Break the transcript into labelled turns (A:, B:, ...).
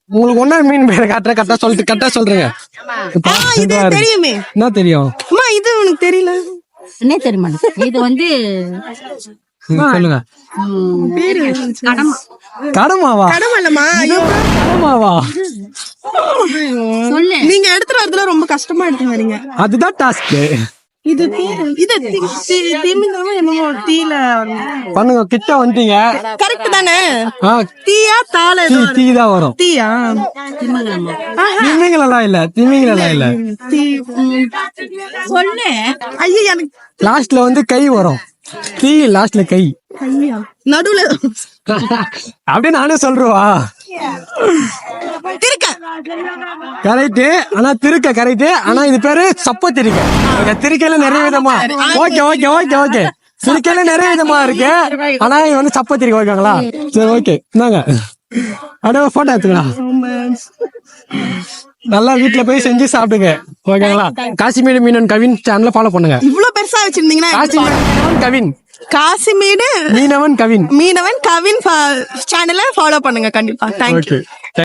A: உங்களுக்கு ஒன்னா மீன் பேரை காட்டுற கரெக்டா சொல்றீங்க.
B: இது தெரியுமே.
A: என்ன தெரியும்?
B: அம்மா இது உனக்கு தெரியல
C: என்ன தெரியுமா? இது வந்து
A: சொல்லுங்க.
B: பேரு
A: கடமாவா?
B: கடமல்லம்மா. ஐயோ
A: கடமாவா?
C: சொல்லு.
B: நீங்க எடுத்துட்டு வரதுல ரொம்ப கஷ்டமா எடுத்து வரீங்க.
A: அதுதான் டாஸ்க்.
B: இது இது திமிங்கலமா என்னமோ தீல
A: பண்ணுங்க, கிட்ட வந்துட்டீங்க.
B: கரெக்ட் தானே?
A: ஆ,
B: தீயா தாள
A: தீ தான் வரும்.
B: தீயா
A: திமிங்கலாம் இல்ல, திமிங்கலாம் இல்ல.
B: தீ
C: சொல்லு.
B: ஐயா எனக்கு
A: லாஸ்ட்ல வந்து கை வரும். தீ லாஸ்ட்ல கை.
B: ஐயா நடுவுல
A: அப்படியே நானே சொல்றவா?
B: திருக்க
A: கரெக்ட். ஆனா திருக்க கரெக்ட். ஆனா இது பேரு சப்ப திருக்க. திருக்கையில நிறைய விதமா. Okay okay okay okay. திருக்கையில நிறைய விதமா இருக்கு. ஆனா இது வந்து சப்ப திருக்க. ஓகேங்களா? சரி ஓகே, இந்தாங்க அப்படியே போட்டோ எடுத்துக்கலாம். நல்லா வீட்டுல போய் செஞ்சு சாப்பிடுங்க. ஓகேங்களா? காசிமேடு மீனவன் கவின் சேனல ஃபாலோ பண்ணுங்க.
B: இவ்வளவு பெருசா வச்சிருந்தீங்கன்னா
A: காசிமேடு கவின்,
B: காசிமேடு
A: மீனவன் கவின்
B: மீனவன் கவின் சேனலை ஃபாலோ பண்ணுங்க கண்டிப்பா. தேங்க்யூ.
A: ஓகே.